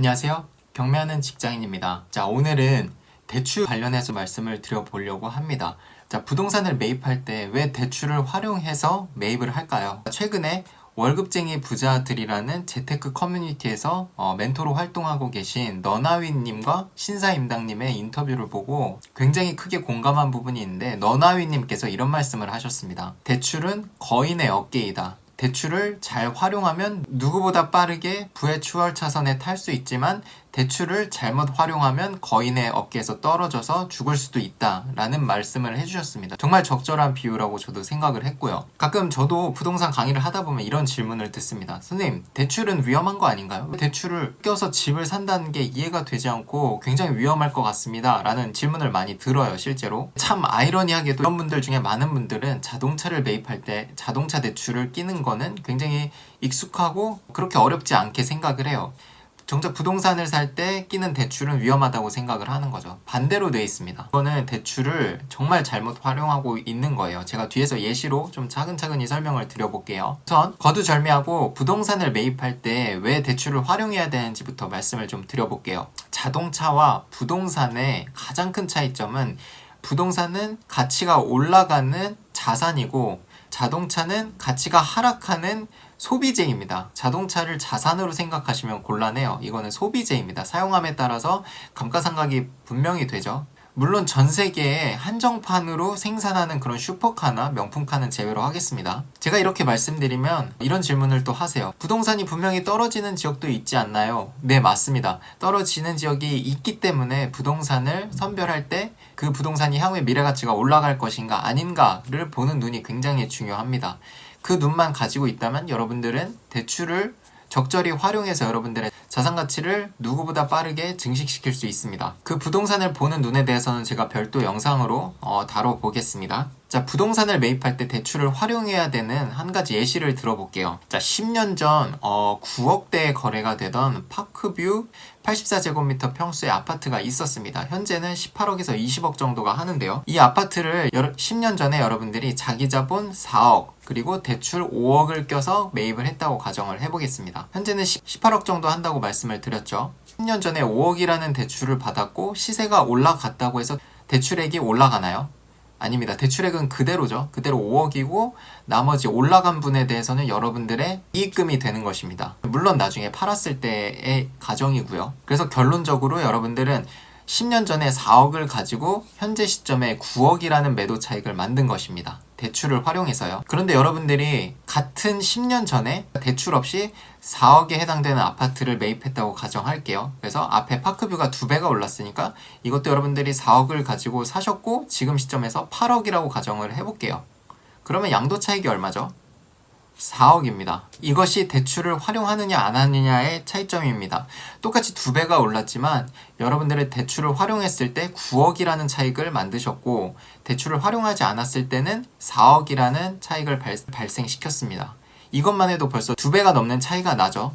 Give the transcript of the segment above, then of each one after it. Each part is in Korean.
안녕하세요. 경매하는 직장인입니다. 자, 오늘은 대출 관련해서 말씀을 드려보려고 합니다. 자, 부동산을 매입할 때 왜 대출을 활용해서 매입을 할까요? 최근에 월급쟁이 부자들이라는 재테크 커뮤니티에서 멘토로 활동하고 계신 너나위님과 신사임당님의 인터뷰를 보고 굉장히 크게 공감한 부분이 있는데, 너나위님께서 이런 말씀을 하셨습니다. 대출은 거인의 어깨이다. 대출을 잘 활용하면 누구보다 빠르게 부의 추월 차선에 탈 수 있지만, 대출을 잘못 활용하면 거인의 어깨에서 떨어져서 죽을 수도 있다라는 말씀을 해주셨습니다. 정말 적절한 비유라고 저도 생각을 했고요. 가끔 저도 부동산 강의를 하다 보면 이런 질문을 듣습니다. 선생님, 대출은 위험한 거 아닌가요? 대출을 껴서 집을 산다는 게 이해가 되지 않고 굉장히 위험할 것 같습니다 라는 질문을 많이 들어요. 실제로 참 아이러니하게도 이런 분들 중에 많은 분들은 자동차를 매입할 때 자동차 대출을 끼는 거는 굉장히 익숙하고 그렇게 어렵지 않게 생각을 해요. 정작 부동산을 살 때 끼는 대출은 위험하다고 생각을 하는 거죠. 반대로 되어 있습니다. 이거는 대출을 정말 잘못 활용하고 있는 거예요. 제가 뒤에서 예시로 좀 차근차근히 설명을 드려볼게요. 우선 거두절미하고 부동산을 매입할 때 왜 대출을 활용해야 되는지부터 말씀을 좀 드려볼게요. 자동차와 부동산의 가장 큰 차이점은, 부동산은 가치가 올라가는 자산이고 자동차는 가치가 하락하는 소비재입니다. 자동차를 자산으로 생각하시면 곤란해요. 이거는 소비재입니다. 사용함에 따라서 감가상각이 분명히 되죠. 물론 전 세계에 한정판으로 생산하는 그런 슈퍼카나 명품카는 제외로 하겠습니다. 제가 이렇게 말씀드리면 이런 질문을 또 하세요. 부동산이 분명히 떨어지는 지역도 있지 않나요? 네, 맞습니다. 떨어지는 지역이 있기 때문에 부동산을 선별할 때 그 부동산이 향후에 미래가치가 올라갈 것인가 아닌가를 보는 눈이 굉장히 중요합니다. 그 눈만 가지고 있다면 여러분들은 대출을 적절히 활용해서 여러분들의 자산 가치를 누구보다 빠르게 증식시킬 수 있습니다. 그 부동산을 보는 눈에 대해서는 제가 별도 영상으로 다뤄보겠습니다. 자, 부동산을 매입할 때 대출을 활용해야 되는 한 가지 예시를 들어볼게요. 자, 10년 전 9억대에 거래가 되던 파크뷰 84제곱미터 평수의 아파트가 있었습니다. 현재는 18억에서 20억 정도가 하는데요. 이 아파트를 10년 전에 여러분들이 자기 자본 4억 그리고 대출 5억을 껴서 매입을 했다고 가정을 해보겠습니다. 현재는 18억 정도 한다고 말씀을 드렸죠. 10년 전에 5억이라는 대출을 받았고 시세가 올라갔다고 해서 대출액이 올라가나요? 아닙니다. 대출액은 그대로죠. 그대로 5억이고 나머지 올라간 분에 대해서는 여러분들의 이익금이 되는 것입니다. 물론 나중에 팔았을 때의 가정이고요. 그래서 결론적으로 여러분들은 10년 전에 4억을 가지고 현재 시점에 9억이라는 매도 차익을 만든 것입니다. 대출을 활용해서요. 그런데 여러분들이 같은 10년 전에 대출 없이 4억에 해당되는 아파트를 매입했다고 가정할게요. 그래서 앞에 파크뷰가 2배가 올랐으니까 이것도 여러분들이 4억을 가지고 사셨고 지금 시점에서 8억이라고 가정을 해볼게요. 그러면 양도 차익이 얼마죠? 4억입니다. 이것이 대출을 활용하느냐 안 하느냐의 차이점입니다. 똑같이 2배가 올랐지만 여러분들의 대출을 활용했을 때 9억이라는 차익을 만드셨고 대출을 활용하지 않았을 때는 4억이라는 차익을 발생시켰습니다. 이것만 해도 벌써 2배가 넘는 차이가 나죠.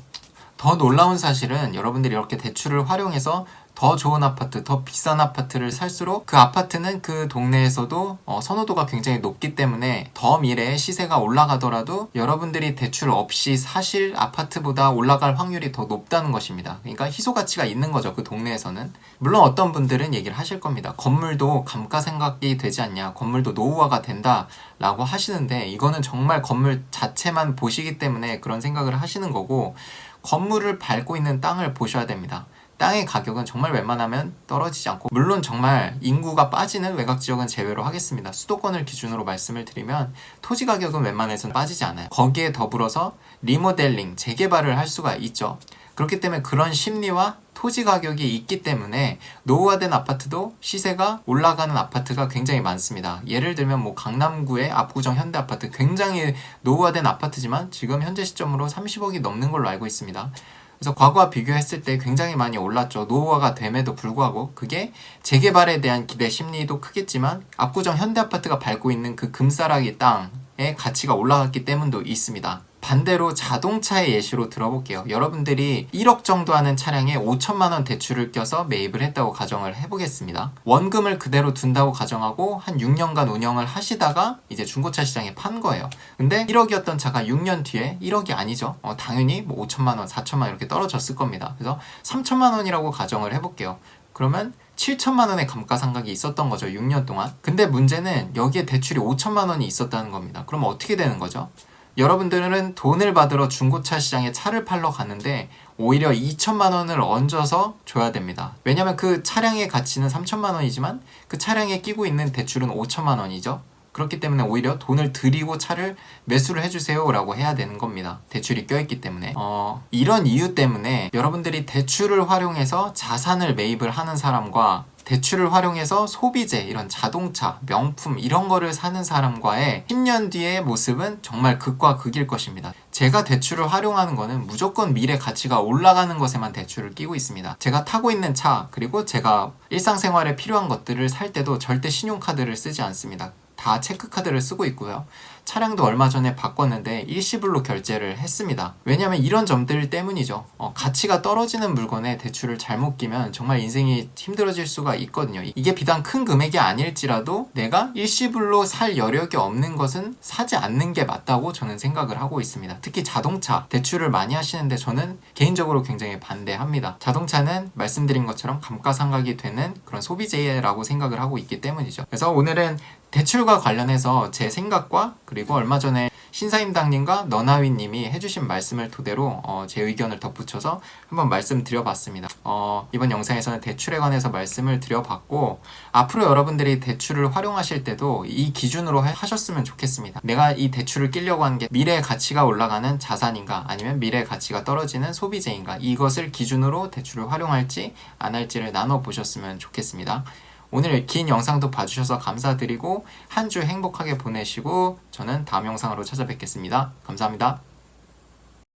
더 놀라운 사실은 여러분들이 이렇게 대출을 활용해서 더 좋은 아파트, 더 비싼 아파트를 살수록 그 아파트는 그 동네에서도 선호도가 굉장히 높기 때문에 더 미래에 시세가 올라가더라도 여러분들이 대출 없이 사실 아파트보다 올라갈 확률이 더 높다는 것입니다. 그러니까 희소가치가 있는 거죠, 그 동네에서는. 물론 어떤 분들은 얘기를 하실 겁니다. 건물도 감가상각이 되지 않냐, 건물도 노후화가 된다 라고 하시는데, 이거는 정말 건물 자체만 보시기 때문에 그런 생각을 하시는 거고, 건물을 밟고 있는 땅을 보셔야 됩니다. 땅의 가격은 정말 웬만하면 떨어지지 않고, 물론 정말 인구가 빠지는 외곽지역은 제외로 하겠습니다. 수도권을 기준으로 말씀을 드리면 토지 가격은 웬만해서는 빠지지 않아요. 거기에 더불어서 리모델링, 재개발을 할 수가 있죠. 그렇기 때문에 그런 심리와 토지 가격이 있기 때문에 노후화된 아파트도 시세가 올라가는 아파트가 굉장히 많습니다. 예를 들면 뭐 강남구의 압구정 현대아파트, 굉장히 노후화된 아파트지만 지금 현재 시점으로 30억이 넘는 걸로 알고 있습니다. 그래서 과거와 비교했을 때 굉장히 많이 올랐죠. 노후화가 됨에도 불구하고. 그게 재개발에 대한 기대 심리도 크겠지만 압구정 현대아파트가 밟고 있는 그 금싸라기 땅의 가치가 올라갔기 때문도 있습니다. 반대로 자동차의 예시로 들어볼게요. 여러분들이 1억 정도 하는 차량에 5천만 원 대출을 껴서 매입을 했다고 가정을 해보겠습니다. 원금을 그대로 둔다고 가정하고 한 6년간 운영을 하시다가 이제 중고차 시장에 판 거예요. 근데 1억이었던 차가 6년 뒤에 1억이 아니죠. 당연히 뭐 5천만 원, 4천만 원 이렇게 떨어졌을 겁니다. 그래서 3천만 원이라고 가정을 해볼게요. 그러면 7천만 원의 감가상각이 있었던 거죠. 6년 동안. 근데 문제는 여기에 대출이 5천만 원이 있었다는 겁니다. 그럼 어떻게 되는 거죠? 여러분들은 돈을 받으러 중고차 시장에 차를 팔러 가는데 오히려 2천만 원을 얹어서 줘야 됩니다. 왜냐면 그 차량의 가치는 3천만 원이지만 그 차량에 끼고 있는 대출은 5천만 원이죠. 그렇기 때문에 오히려 돈을 들이고 차를 매수를 해주세요 라고 해야 되는 겁니다. 대출이 껴있기 때문에. 이런 이유 때문에 여러분들이 대출을 활용해서 자산을 매입을 하는 사람과 대출을 활용해서 소비재, 이런 자동차, 명품 이런 거를 사는 사람과의 10년 뒤의 모습은 정말 극과 극일 것입니다. 제가 대출을 활용하는 거는 무조건 미래 가치가 올라가는 것에만 대출을 끼고 있습니다. 제가 타고 있는 차, 그리고 제가 일상생활에 필요한 것들을 살 때도 절대 신용카드를 쓰지 않습니다. 다 체크카드를 쓰고 있고요. 차량도 얼마 전에 바꿨는데 일시불로 결제를 했습니다. 왜냐면 이런 점들 때문이죠. 가치가 떨어지는 물건에 대출을 잘못 끼면 정말 인생이 힘들어질 수가 있거든요. 이게 비단 큰 금액이 아닐지라도 내가 일시불로 살 여력이 없는 것은 사지 않는 게 맞다고 저는 생각을 하고 있습니다. 특히 자동차 대출을 많이 하시는데 저는 개인적으로 굉장히 반대합니다. 자동차는 말씀드린 것처럼 감가상각이 되는 그런 소비재라고 생각을 하고 있기 때문이죠. 그래서 오늘은 대출과 관련해서 제 생각과 그리고 얼마 전에 신사임당님과 너나위님이 해주신 말씀을 토대로 제 의견을 덧붙여서 한번 말씀드려봤습니다. 이번 영상에서는 대출에 관해서 말씀을 드려봤고 앞으로 여러분들이 대출을 활용하실 때도 이 기준으로 하셨으면 좋겠습니다. 내가 이 대출을 끼려고 하는 게 미래의 가치가 올라가는 자산인가 아니면 미래의 가치가 떨어지는 소비재인가, 이것을 기준으로 대출을 활용할지 안 할지를 나눠보셨으면 좋겠습니다. 오늘 긴 영상도 봐주셔서 감사드리고 한 주 행복하게 보내시고 저는 다음 영상으로 찾아뵙겠습니다. 감사합니다.